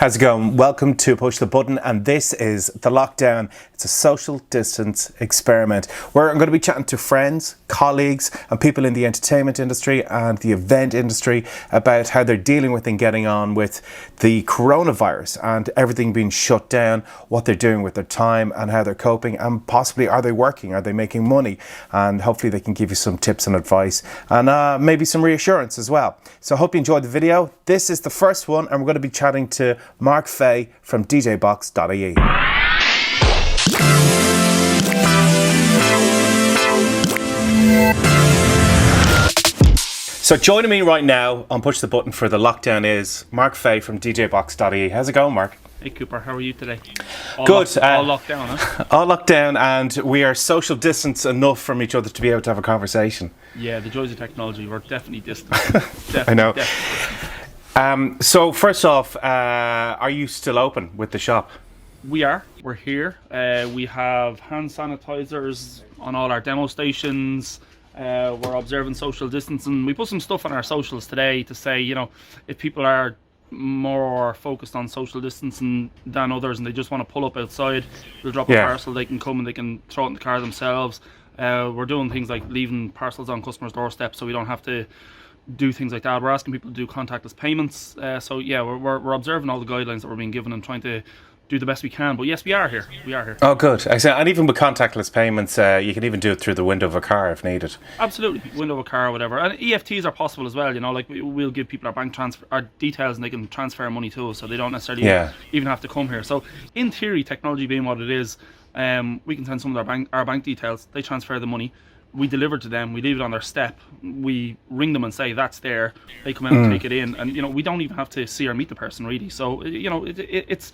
How's it going? Welcome to Push the Button, and this is The Lockdown. It's a social distance experiment where I'm going to be chatting to friends, colleagues and people in the entertainment industry and the event industry about how they're dealing with and getting on with the coronavirus and everything being shut down, what they're doing with their time and how they're coping, and possibly are they working, are they making money, and hopefully they can give you some tips and advice and maybe some reassurance as well. So I hope you enjoyed the video. This is the first one and we're going to be chatting to Mark Fay from DJBox.ie. So joining me right now on Push the Button for The Lockdown is Mark Fay from DJBox.ie. How's it going, Mark? Hey Cooper, how are you today? Good. All locked down, huh? All locked down, and we are social distance enough from each other to be able to have a conversation. Yeah, the joys of technology. We're definitely distant. I know. Definitely. So first off, are you still open with the shop? We are. We're here. We have hand sanitizers on all our demo stations. We're observing social distancing. We put some stuff on our socials today to say, you know, if people are more focused on social distancing than others and they just want to pull up outside, we'll drop a parcel, they can come and they can throw it in the car themselves. We're doing things like leaving parcels on customers' doorsteps so we don't have to do things like that. We're asking people to do contactless payments. So yeah, we're observing all the guidelines that we're being given and trying to do the best we can. But yes, we are here. We are here. Oh, good. And even with contactless payments, you can even do it through the window of a car if needed. Absolutely, window of a car or whatever. And EFTs are possible as well. You know, like we'll give people our bank transfer, our details, and they can transfer money to us, so they don't necessarily even have to come here. So in theory, technology being what it is, we can send some of our bank details. They transfer the money. We deliver to them, we leave it on their step, we ring them and say that's there, they come out and take it in, and you know, we don't even have to see or meet the person really. So you know, it's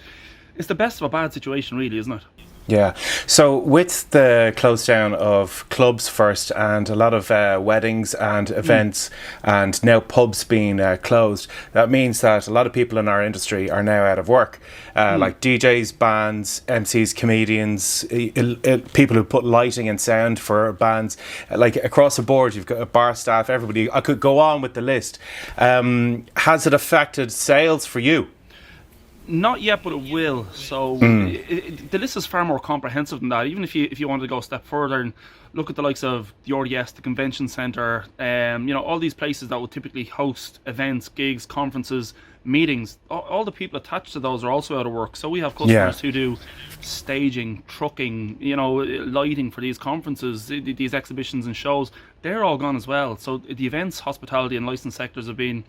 the best of a bad situation really, isn't it? Yeah. So with the close down of clubs first and a lot of weddings and events and now pubs being closed, that means that a lot of people in our industry are now out of work. Like DJs, bands, MCs, comedians, people who put lighting and sound for bands. Like across the board, you've got bar staff, everybody. I could go on with the list. Has it affected sales for you? Not yet, but it will. So the list is far more comprehensive than that. Even if you wanted to go a step further and look at the likes of the RDS, the convention centre, you know, all these places that would typically host events, gigs, conferences, meetings, all the people attached to those are also out of work. So we have customers who do staging, trucking, you know, lighting for these conferences, these exhibitions and shows. They're all gone as well. So the events, hospitality and licensed sectors have been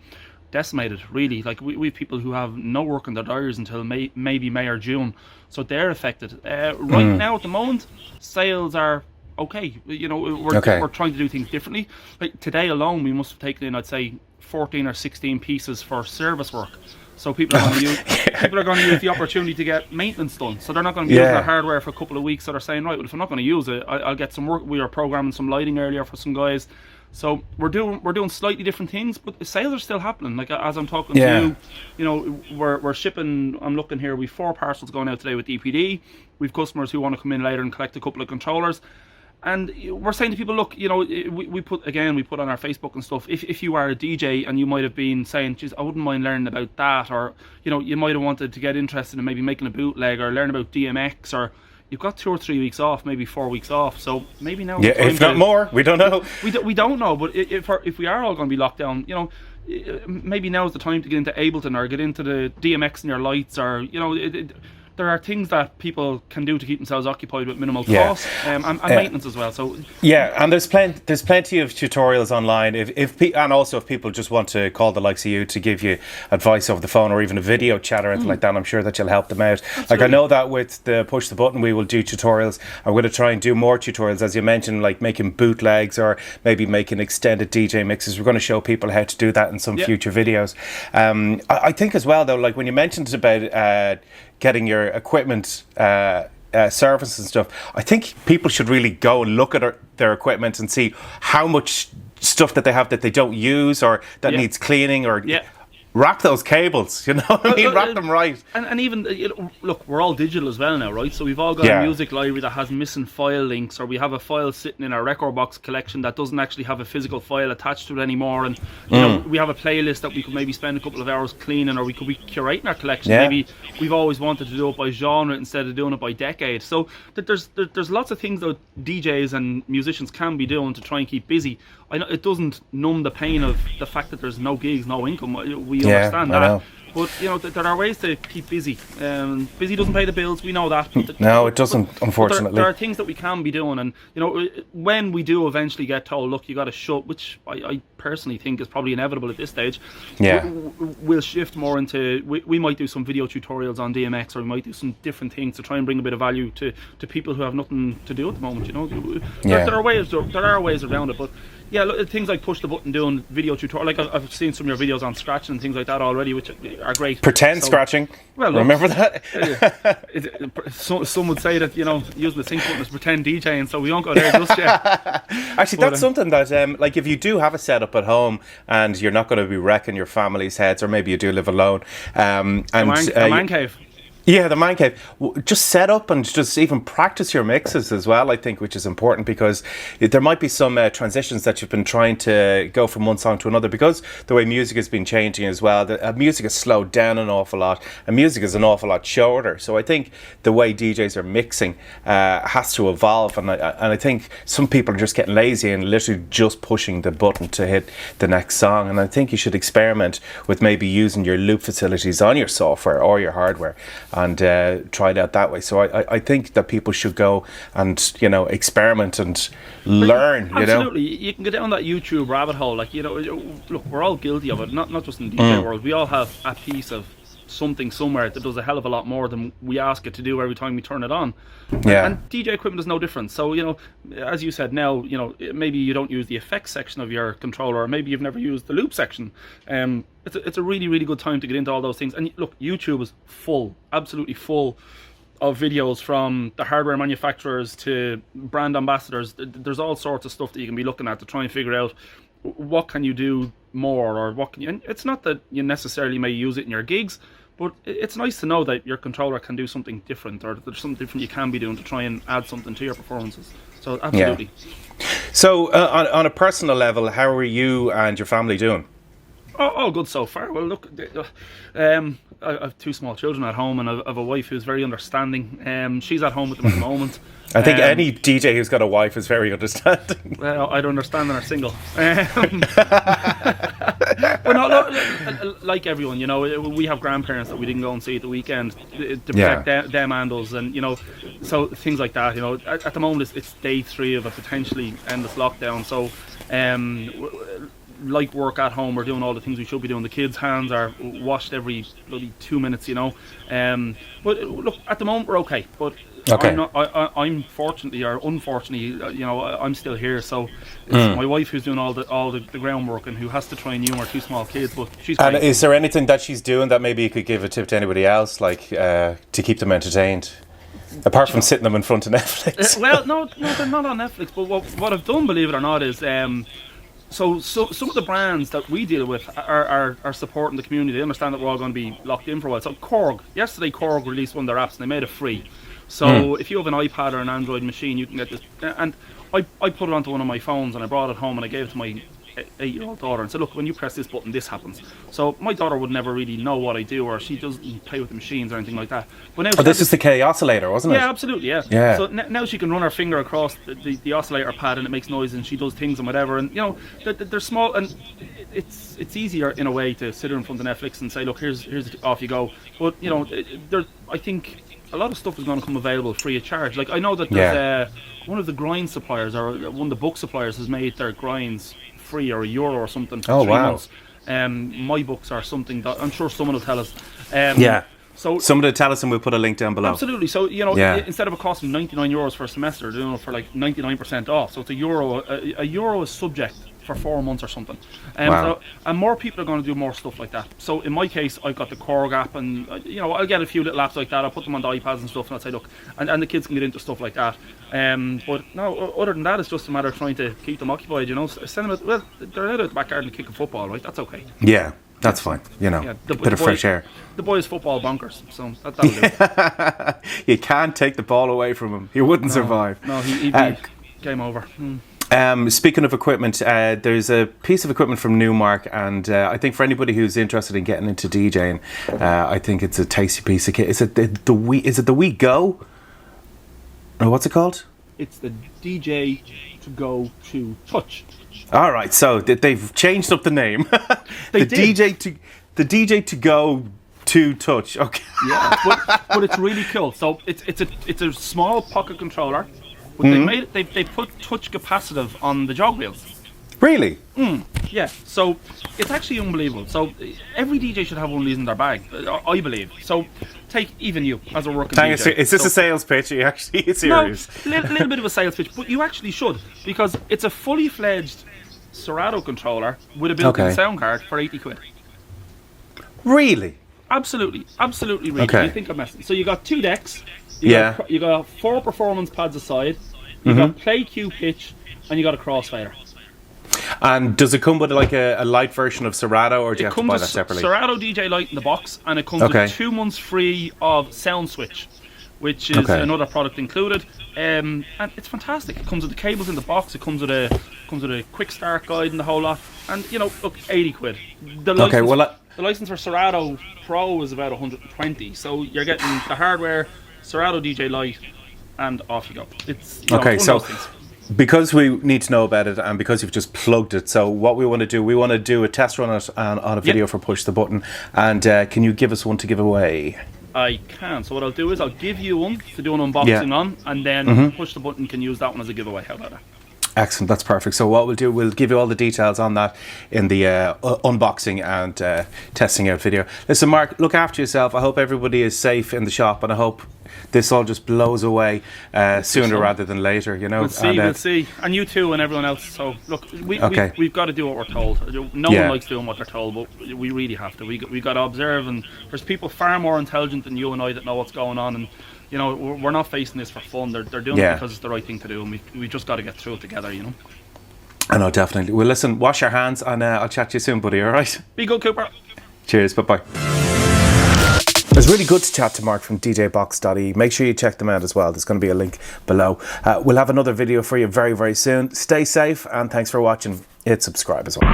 decimated really. Like we have people who have no work in their diaries until maybe May or June, so they're affected. Right now at the moment, sales are okay. You know, we're trying to do things differently. Like today alone, we must have taken in, I'd say, 14 or 16 pieces for service work. So people are going to use the opportunity to get maintenance done. So they're not going to be using their hardware for a couple of weeks. So they're saying, right, well, if I'm not going to use it, I'll get some work. We were programming some lighting earlier for some guys. So we're doing slightly different things, but the sales are still happening. Like as I'm talking to you, you know, we're shipping. I'm looking here. We've 4 parcels going out today with DPD. We've customers who want to come in later and collect a couple of controllers. And we're saying to people, look, you know, we put on our Facebook and stuff, if you are a DJ and you might have been saying, geez, I wouldn't mind learning about that, or, you know, you might have wanted to get interested in maybe making a bootleg or learn about DMX, or you've got 2 or 3 weeks off, maybe 4 weeks off, so maybe now. Yeah, if not more, we don't know. We don't know, but if we are all going to be locked down, you know, maybe now is the time to get into Ableton or get into the DMX in your lights, or, you know, there are things that people can do to keep themselves occupied with minimal cost and maintenance as well. So and there's plenty of tutorials online. And also if people just want to call the likes of you to give you advice over the phone or even a video chat or anything like that, I'm sure that you'll help them out. Absolutely. Like I know that with the Push the Button, we will do tutorials. I'm going to try and do more tutorials, as you mentioned, like making bootlegs or maybe making extended DJ mixes. We're going to show people how to do that in some future videos. I think as well though, like when you mentioned about getting your equipment service and stuff, I think people should really go and look at their equipment and see how much stuff that they have that they don't use or that needs cleaning or wrap those cables, you know what I mean? Wrap them right. And even, look, we're all digital as well now, right? So we've all got a music library that has missing file links, or we have a file sitting in our record box collection that doesn't actually have a physical file attached to it anymore. And, you know, we have a playlist that we could maybe spend a couple of hours cleaning, or we could be curating our collection. Maybe we've always wanted to do it by genre instead of doing it by decade. So there's lots of things that DJs and musicians can be doing to try and keep busy. I know it doesn't numb the pain of the fact that there's no gigs, no income. We understand that. But, you know, there are ways to keep busy. Busy doesn't pay the bills, we know that. No, it doesn't, unfortunately. There are things that we can be doing, and, you know, when we do eventually get told, look, you got to shut, which I personally think is probably inevitable at this stage, we'll shift more into, we might do some video tutorials on DMX, or we might do some different things to try and bring a bit of value to people who have nothing to do at the moment, you know. There are ways around it, but yeah, look, things like push the button doing video tutorial, like I've seen some of your videos on scratching and things like that already, which are great. Pretend scratching. Well, look, remember that? Some would say that, you know, using the sync button is pretend DJing, so we won't go there just yet. Actually, that's something that, like, if you do have a setup at home and you're not going to be wrecking your family's heads, or maybe you do live alone, and a man cave. Yeah, the man cave. Just set up and just even practice your mixes as well, I think, which is important, because there might be some transitions that you've been trying to go from one song to another, because the way music has been changing as well. Music has slowed down an awful lot, and music is an awful lot shorter. So I think the way DJs are mixing has to evolve, and I think some people are just getting lazy and literally just pushing the button to hit the next song. And I think you should experiment with maybe using your loop facilities on your software or your hardware, and try it out that way. So I think that people should go and, you know, experiment and learn. Absolutely, you can go down that YouTube rabbit hole. Like, you know, look, we're all guilty of it. Not just in the DJ world. We all have a piece of something somewhere that does a hell of a lot more than we ask it to do every time we turn it on. And DJ equipment is no different. So, you know, as you said, now, you know, maybe you don't use the effects section of your controller, or maybe you've never used the loop section. It's a really, really good time to get into all those things. And look, YouTube is full, absolutely full of videos from the hardware manufacturers to brand ambassadors. There's all sorts of stuff that you can be looking at to try and figure out what can you do more, or what can you, and it's not that you necessarily may use it in your gigs, but it's nice to know that your controller can do something different, or that there's something different you can be doing to try and add something to your performances. So absolutely. So on a personal level, how are you and your family doing? All good so far. Well, look, I have two small children at home, and I have a wife who's very understanding. She's at home with them at the moment. I think any DJ who's got a wife is very understanding. Well, I'd understand when they're single. But no, like everyone, you know, we have grandparents that we didn't go and see at the weekend to protect them and us, and, you know, so things like that. You know, at the moment it's day 3 of a potentially endless lockdown. So, like work at home, we're doing all the things we should be doing. The kids' hands are washed every bloody 2 minutes, you know. But look, at the moment we're okay. But I'm fortunately or unfortunately, you know, I'm still here. So it's my wife who's doing all the groundwork, and who has to try and humour 2 small kids. But she's great. And is there anything that she's doing that maybe you could give a tip to anybody else, like to keep them entertained? Apart from sitting them in front of Netflix. Well, no, they're not on Netflix. But what I've done, believe it or not, is So some of the brands that we deal with are supporting the community. They understand that we're all going to be locked in for a while. So KORG, yesterday KORG released one of their apps, and they made it free. So if you have an iPad or an Android machine, you can get this. And I put it onto one of my phones, and I brought it home, and I gave it to my 8-year-old daughter and said, look, when you press this button, this happens. So my daughter would never really know what I do, or she doesn't play with the machines or anything like that. But now this is the KORG, wasn't it? Yeah, absolutely, yeah. So now she can run her finger across the oscillator pad, and it makes noise, and she does things and whatever. And, you know, they're small, and it's easier in a way to sit in front of Netflix and say, look, here's off you go. But, you know, I think a lot of stuff is going to come available free of charge. Like, I know that there's one of the grind suppliers, or one of the book suppliers, has made their grinds free, or €1 or something for 3 months. My books are something that I'm sure someone will tell us. So somebody tell us, and we'll put a link down below. Absolutely. So, you know, instead of it costing €99 for a semester, they're doing it for like 99% off. So it's €1. €1 is subject for 4 months or something. So, and more people are going to do more stuff like that. So in my case, I've got the KORG app, and, you know, I'll get a few little apps like that. I'll put them on the iPads and stuff, and I'll say, look, and the kids can get into stuff like that. But no, other than that, it's just a matter of trying to keep them occupied, you know. Send them they're out at the back garden kicking football, right? That's okay. Yeah. That's fine. You know, Yeah, bit of fresh air. The boy is football bonkers, so that'll do. You can't take the ball away from him. He wouldn't survive. No, he game over. Speaking of equipment, there's a piece of equipment from Newmark, and I think for anybody who's interested in getting into DJing, I think it's a tasty piece of kit. Is it the Wii? Is it the Wii Go? Or what's it called? It's the DJ to go to touch. All right, so they've changed up the name. They the did. DJ to go to touch. Okay. Yeah, but it's really cool. So it's a small pocket controller, but they put touch capacitive on the jog wheels. Really? Yeah. So it's actually unbelievable. So every DJ should have one of these in their bag, I believe. So take even you as a working DJ. Is this a sales pitch? Are you actually serious? No, little bit of a sales pitch, but you actually should, because it's a fully fledged Serato controller with a built-in sound card for 80 quid. Really? Absolutely really. Okay. You think I'm messing? So you got 2 decks. You got 4 performance pads aside. You got play, cue, pitch, and you got a crossfader. And does it come with like a light version of Serato, or do you have to buy that separately? Serato DJ Lite in the box, and it comes with 2 months free of Sound Switch, which is another product included. And it's fantastic. It comes with the cables in the box. It comes with a quick start guide and the whole lot. And you know, look, 80 quid. The license for Serato Pro is about 120. So you're getting the hardware, Serato DJ Lite, and off you go. It's one of those things. Because we need to know about it, and because you've just plugged it, so what we want to do a test run on a video for Push the Button, and can you give us one to give away? I can. So what I'll do is I'll give you one to do an unboxing on, and then Push the Button can use that one as a giveaway. How about that? Excellent, that's perfect. So what we'll do, we'll give you all the details on that in the unboxing and testing out video. Listen, Mark, look after yourself. I hope everybody is safe in the shop, and I hope this all just blows away sooner rather than later, you know. We'll see. And you too, and everyone else. So look, we've got to do what we're told. No one likes doing what they're told, but we really have to. We got to observe, and there's people far more intelligent than you and I that know what's going on, and you know, we're not facing this for fun. They're doing it because it's the right thing to do, and we just got to get through it together, you know. I know, definitely. Well, listen, wash your hands, and I'll chat to you soon, buddy, all right? Be good, Cooper. Cheers, bye-bye. It was really good to chat to Mark from DJBox.ie. Make sure you check them out as well. There's going to be a link below. We'll have another video for you very, very soon. Stay safe, and thanks for watching. Hit subscribe as well.